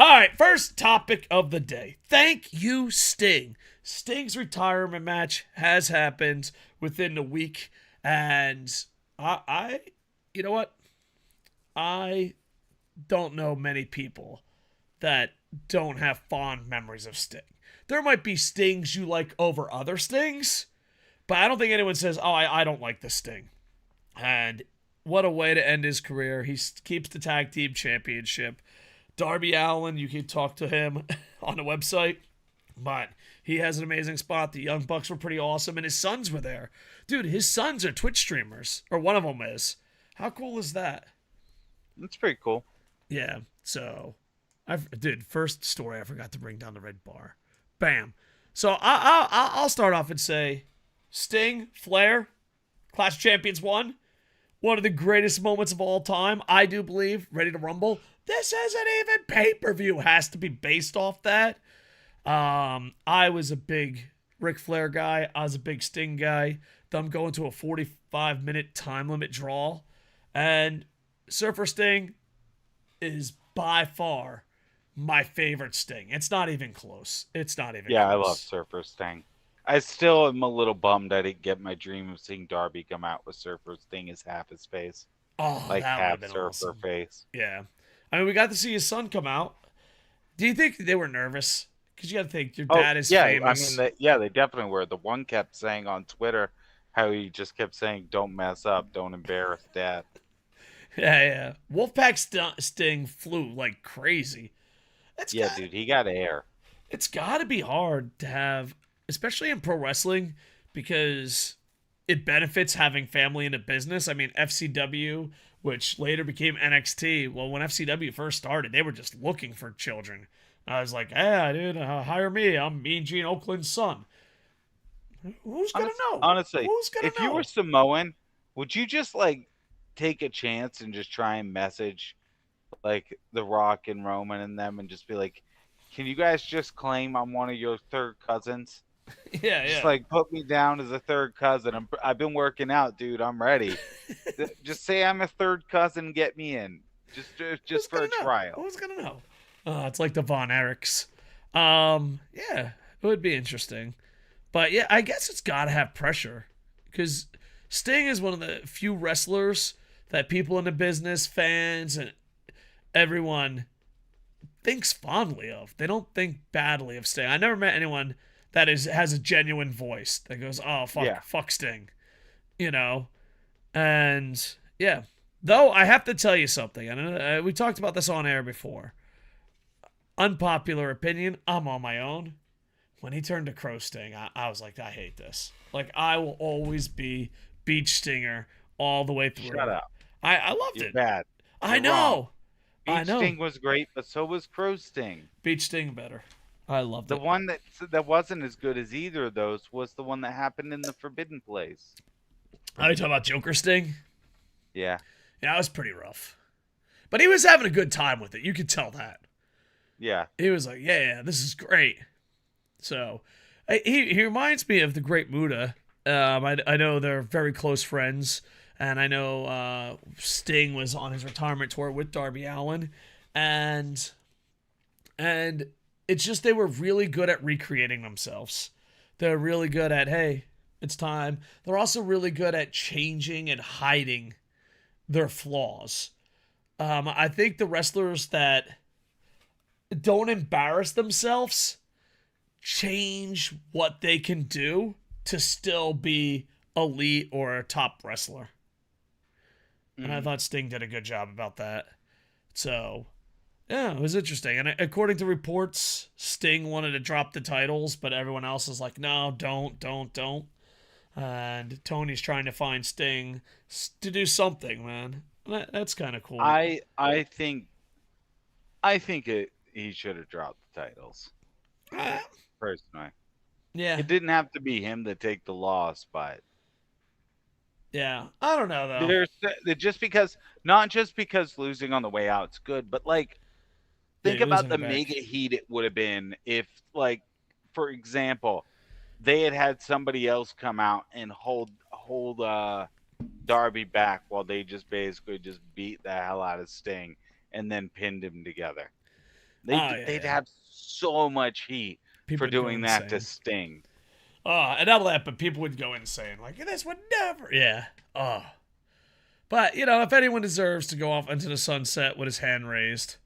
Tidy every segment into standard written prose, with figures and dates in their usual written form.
All right, first topic of the day. Thank you, Sting. Sting's retirement match has happened within the week, and I you know what? I don't know many people that don't have fond memories of Sting. There might be Stings you like over other Stings, but I don't think anyone says, "Oh, I don't like this Sting." And what a way to end his career. He keeps the tag team championship. Darby Allin, you can talk to him on the website, but he has an amazing spot. The Young Bucks were pretty awesome, and his sons were there. Dude, his sons are Twitch streamers, or one of them is. How cool is that? That's pretty cool. Yeah, so, dude, first story I forgot to bring down the red bar. Bam. So I'll start off and say, Sting, Flair, Clash of Champions 1, one of the greatest moments of all time. I do believe Ready to Rumble. This isn't even pay-per-view. Has to be based off that. I was a big Ric Flair guy. I was a big Sting guy. Them going to a 45-minute time limit draw. And Surfer Sting is by far my favorite Sting. It's not even close. It's not even Yeah, I love close. Surfer Sting. I still am a little bummed I didn't get my dream of seeing Darby come out with Surfer Sting as half his face. Oh, Like that would have half been Surfer awesome. face. Yeah. I mean, we got to see his son come out. Do you think they were nervous? Because you got to think your Oh, dad is yeah, I mean, famous. they definitely were. The one kept saying on Twitter how he just kept saying, don't mess up, don't embarrass dad. Yeah, yeah. Wolfpack Sting flew like crazy. It's Yeah, got dude, he got air. it's got to be hard to have, especially in pro wrestling, because it benefits having family in a business. I mean, FCW, which later became NXT. Well, when FCW first started, they were just looking for children. I was like, yeah, dude, hire me. I'm Mean Gene Oakland's son. Who's gonna know? Honestly, Who's gonna if you were know? Samoan, would you just like take a chance and just try and message like The Rock and Roman and them and just be like, can you guys just claim I'm one of your third cousins? Yeah, Just yeah. like put me down as a third cousin. I've been working out, dude. I'm ready. Just say I'm a third cousin. Get me in. Who's Just for gonna a know? trial. Who's gonna know? It's like the Von Erichs. Yeah, it would be interesting. But yeah, I guess it's got to have pressure because Sting is one of the few wrestlers that people in the business, fans, and everyone thinks fondly of. They don't think badly of Sting. I never met anyone that has a genuine voice that goes, "Oh Yeah. fuck Sting," you know. And yeah, though I have to tell you something, and we talked about this on air before. Unpopular opinion. I'm on my own. When he turned to Crow Sting, I was like, I hate this. Like, I will always be Beach Stinger all the way Shut through. up. I loved You're it. bad. I You're wrong. know. I Beach know. Sting was great, but so was Crow Sting. Beach Sting better. I loved The it. one that wasn't as good as either of those was the one that happened in the Forbidden Place. Are you talking about Joker Sting? Yeah. Yeah, it was pretty rough. But he was having a good time with it. You could tell that. Yeah. He was like, yeah, this is great. So, he reminds me of the Great Muda. I know they're very close friends, and I know Sting was on his retirement tour with Darby Allin, and and it's just they were really good at recreating themselves. They're really good at, hey, it's time. They're also really good at changing and hiding their flaws. I think the wrestlers that don't embarrass themselves change what they can do to still be elite or a top wrestler. And I Hmm. thought Sting did a good job about that. So, yeah, it was interesting. And according to reports, Sting wanted to drop the titles, but everyone else is like, no, don't. And Tony's trying to find Sting to do something, man. That's kind of cool. I think he should have dropped the titles Uh, personally. yeah, It didn't have to be him to take the loss, but yeah. I don't know, though. there's just because not just because losing on the way out's good, but like Yeah, think you're about losing the it mega back. heat it would have been if like for example they had somebody else come out and hold Darby back while they just basically just beat the hell out of Sting and then pinned him together. Oh They'd yeah. have so much heat People for would go doing that to insane. Sting. And not that, but people would go insane. Like, this would never. Yeah. But, if anyone deserves to go off into the sunset with his hand raised,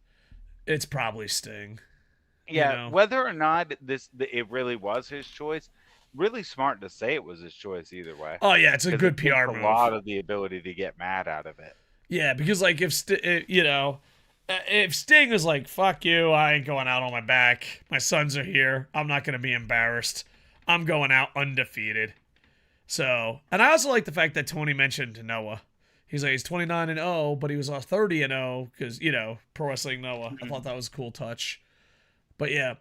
it's probably Sting. You Yeah, know? whether or not it really was his choice, really smart to say it was his choice either way, Oh, yeah, it's a because it good takes PR a move. lot of the ability to get mad out of it. Yeah, because, like, if Sting was like, fuck you, I ain't going out on my back. My sons are here. I'm not going to be embarrassed. I'm going out undefeated. So, and I also like the fact that Tony mentioned Noah. He's like, he's 29-0, but he was 30-0 because, Pro Wrestling Noah. I thought that was a cool touch. But yeah.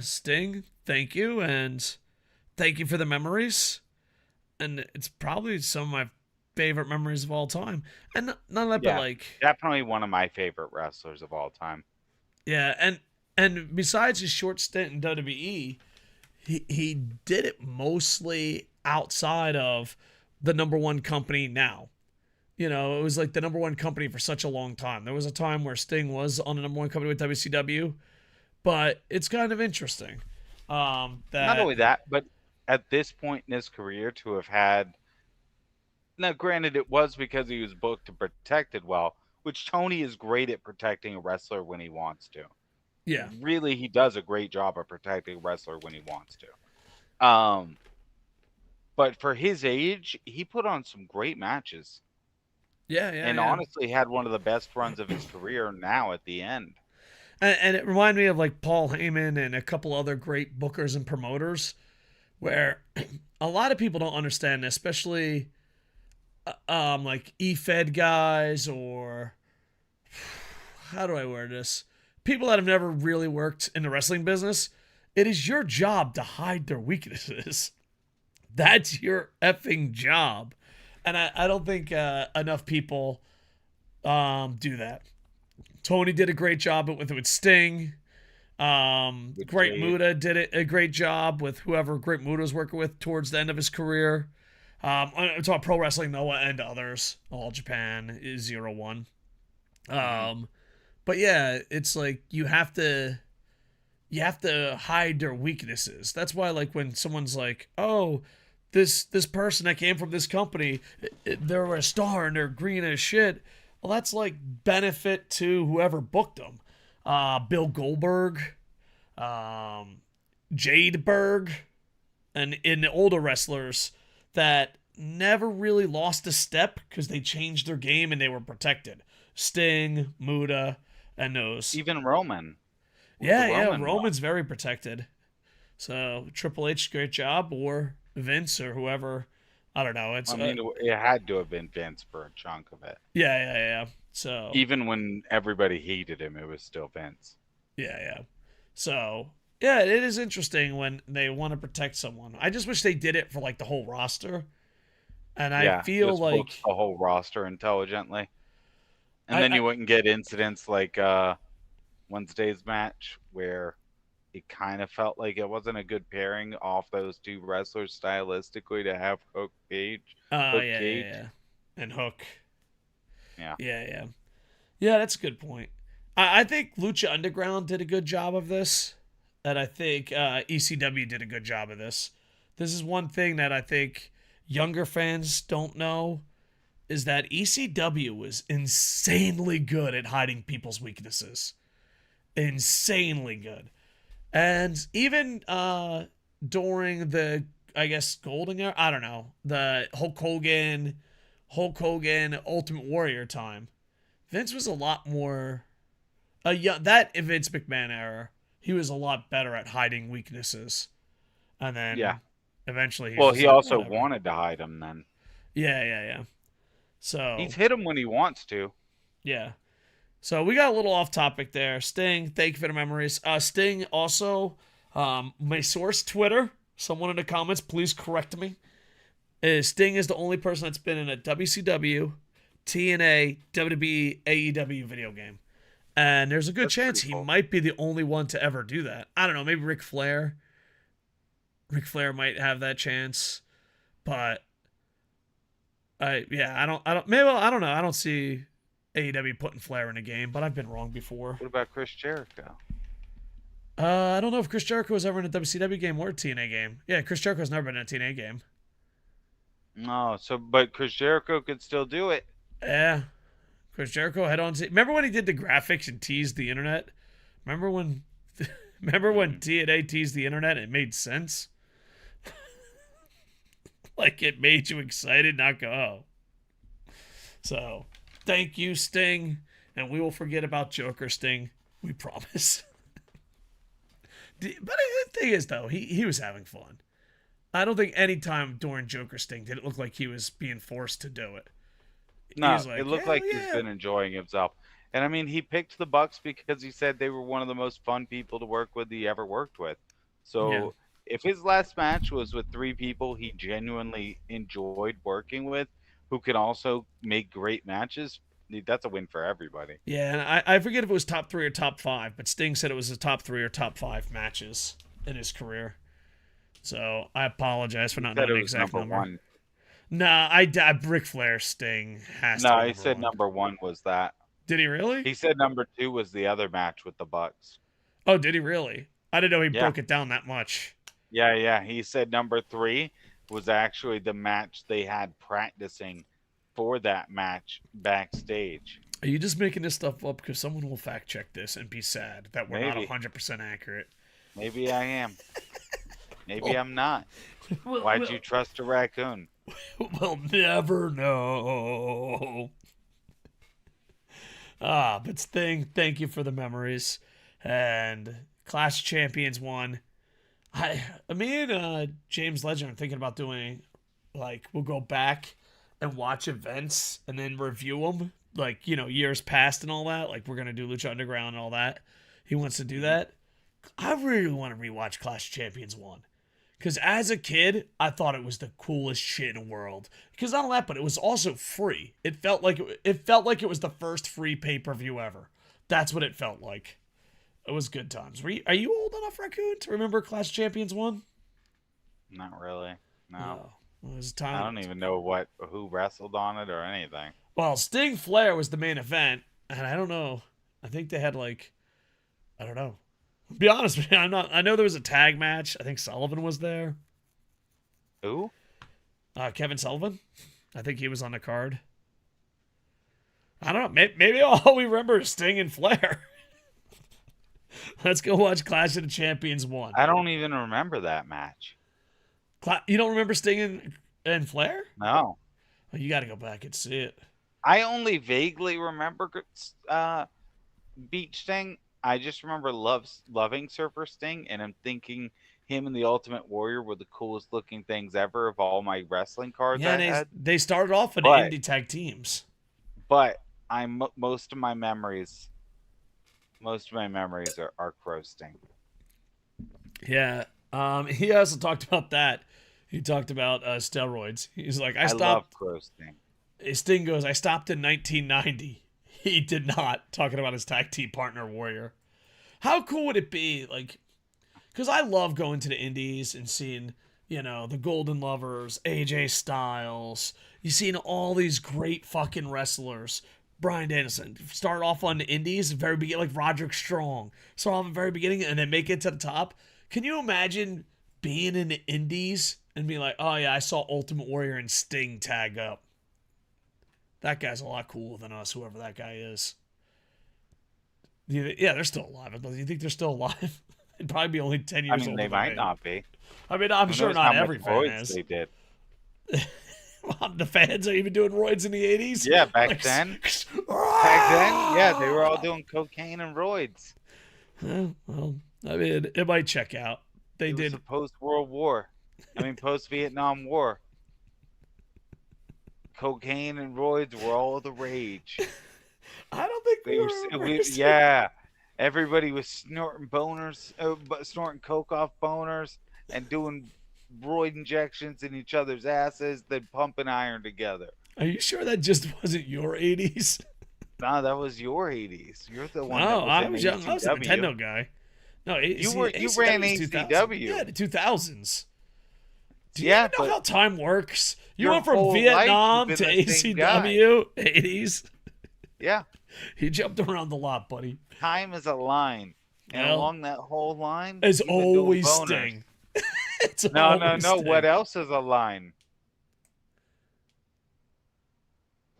Sting, thank you. And thank you for the memories. And it's probably some of my favorite memories of all time. And none of that, but Yeah, like, definitely one of my favorite wrestlers of all time. yeah. And besides his short stint in WWE, he did it mostly outside of the number one company now. It was like the number one company for such a long time. There was a time where Sting was on the number one company with WCW, but it's kind of interesting. Not That only that, but at this point in his career, to have had, now granted, it was because he was booked and protected well, which Tony is great at protecting a wrestler when he wants to. Yeah, Really, he does a great job of protecting a wrestler when he wants to. But for his age, he put on some great matches yeah, yeah, and yeah. honestly had one of the best runs of his career now at the end. And it reminded me of like Paul Heyman and a couple other great bookers and promoters, where a lot of people don't understand, especially like E-Fed guys, or how do I word this? People that have never really worked in the wrestling business. It is your job to hide their weaknesses. That's your effing job. And I don't think enough people do that. Tony did a great job with Sting. With Great Jade. Muda did a great job with whoever Great Muda was working with towards the end of his career. I'm talking Pro Wrestling Noah and others. All Japan is 0-1. But yeah, it's like you have to hide their weaknesses. That's why, like, when someone's like, "Oh, this person that came from this company, they're a star and they're green as shit." Well, that's like benefit to whoever booked them. Bill Goldberg, um, Jade Berg, and in the older wrestlers that never really lost a step because they changed their game and they were protected. Sting, Muda, and those. Even Roman. With the Yeah, yeah, Roman run. Roman's very protected. So Triple H, great job, or Vince or whoever. I don't know. It's I mean, it had to have been Vince for a chunk of it. yeah, yeah, yeah. So Even when everybody hated him, it was still Vince. yeah, yeah. So yeah, it is interesting when they want to protect someone. I just wish they did it for like the whole roster. And I Yeah, feel just booked like the whole roster intelligently. And I, then I you wouldn't get incidents like Wednesday's match where it kind of felt like it wasn't a good pairing off those two wrestlers stylistically to have Hook yeah, yeah, Cage. yeah. And Hook. Yeah. Yeah, yeah. Yeah, that's a good point. I think Lucha Underground did a good job of this. And I think ECW did a good job of this. This is one thing that I think younger fans don't know is that ECW was insanely good at hiding people's weaknesses. Insanely good. And even during the, I guess, golden era, I don't know, the Hulk Hogan Ultimate Warrior time, Vince was a lot more yeah, that Vince McMahon era, he was a lot better at hiding weaknesses. And Yeah. then eventually he's Well, just he like, also whatever. wanted to hide them then. Yeah, yeah, yeah. He's So, hit him when he wants to. yeah. So we got a little off topic there. Sting, thank you for the memories. Sting also, my source Twitter, someone in the comments, please correct me. Sting is the only person that's been in a WCW, TNA, WWE, AEW video game. And there's a good That's chance pretty he cool. might be the only one to ever do that. I don't know, maybe Ric Flair. Ric Flair might have that chance. But I don't know. I don't see AEW putting Flair in a game, but I've been wrong before. What about Chris Jericho? I don't know if Chris Jericho was ever in a WCW game or a TNA game. Yeah, Chris Jericho's never been in a TNA game. No, but Chris Jericho could still do it. Yeah. Chris Jericho had on. Remember when he did the graphics and teased the internet? Remember when TNA teased the internet? It made sense. Like it made you excited, not go. Oh. So, thank you, Sting, and we will forget about Joker Sting. We promise. But the thing is, though, he was having fun. I don't think any time during Joker Sting did it look like he was being forced to do it. No, it looked like he's been enjoying himself. And I mean, he picked the Bucks because he said they were one of the most fun people to work with he ever worked with. So if his last match was with 3 people he genuinely enjoyed working with, who can also make great matches, that's a win for everybody. Yeah, and I forget if it was top 3 or top 5, but Sting said it was the top 3 or top 5 matches in his career. So I apologize for not knowing the exact number. 1. Nah, Ric Flair Sting has to be No, he said number 1 was that. Did he really? He said number 2 was the other match with the Bucks. Oh, did he really? I didn't know he broke it down that much. Yeah. He said number 3 was actually the match they had practicing for that match backstage. Are you just making this stuff up because someone will fact check this and be sad that we're not 100% accurate? Maybe I am. Maybe I'm not. Why'd you trust a raccoon? We'll never know. But Sting, thank you for the memories. And Clash of Champions 1. Me and James Legend are thinking about doing, like, we'll go back and watch events and then review them, like, years past and all that. Like, we're going to do Lucha Underground and all that. He wants to do that. I really want to rewatch Clash of Champions 1. Because as a kid, I thought it was the coolest shit in the world. Because not only that, but it was also free. It felt like it was the first free pay-per-view ever. That's what it felt like. It was good times. Are you old enough, Raccoon, to remember Clash of Champions 1? Not really. No. It was time. I don't even know who wrestled on it or anything. Well, Sting Flair was the main event, and I don't know. I think they had I don't know. To be honest with you, I know there was a tag match. I think Sullivan was there. Who? Kevin Sullivan. I think he was on the card. I don't know. Maybe all we remember is Sting and Flair. Let's go watch Clash of the Champions 1. I don't even remember that match. You don't remember Sting and Flair? No. Oh, you got to go back and see it. I only vaguely remember Beach Sting. I just remember loving Surfer Sting, and I'm thinking him and the Ultimate Warrior were the coolest looking things ever of all my wrestling cards I had. They started off in indie tag teams. But most of my memories are Crow Sting. Yeah. He also talked about that. He talked about steroids. He's like, I love Crow Sting. Sting goes, I stopped in 1990. He did not, talking about his tag team partner, Warrior. How cool would it be, because I love going to the indies and seeing, the Golden Lovers, AJ Styles. You've seen all these great fucking wrestlers. Bryan Danielson, start off on the indies, very beginning, like Roderick Strong. Start off in the very beginning and then make it to the top. Can you imagine being in the indies and being like, oh yeah, I saw Ultimate Warrior and Sting tag up? That guy's a lot cooler than us, whoever that guy is. Yeah, they're still alive. Do you think they're still alive? It'd probably be only 10 years old. They might not be. I mean, I'm sure not every fan is. They did. The fans are even doing roids in the 80s? Yeah, back then. Yeah, they were all doing cocaine and roids. Well, I mean, it might check out. They did. Post-World War. Post-Vietnam War. Cocaine and roids were all the rage. I don't think we were. Yeah. Everybody was snorting snorting coke off boners and doing roid injections in each other's asses, then pumping iron together. Are you sure that just wasn't your 80s? No, that was your 80s. You're the one. No, I was young. I was a Nintendo guy. No, you ran ACW. Yeah, the 2000s. Do you know how time works? You went from Vietnam to ACW, 80s. Yeah. You jumped around the lot, buddy. Time is a line. And Well, along that whole line, it's you've been doing always boners. Sting. It's No. always Sting. What else is a line?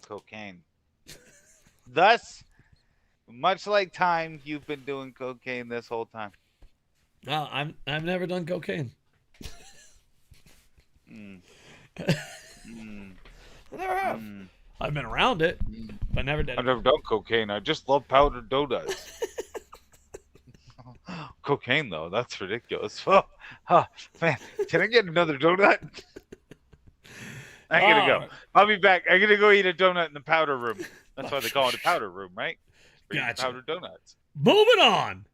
Cocaine. Thus, much like time, you've been doing cocaine this whole time. No, I've never done cocaine. I never have. I've been around it, but never did. I've never done cocaine. I just love powdered donuts. Cocaine, though, that's ridiculous. Oh, man, can I get another donut? I gotta go. I'll be back. I'm gonna go eat a donut in the powder room. That's why they call it a powder room, right? Gotcha. Powdered donuts. Moving on.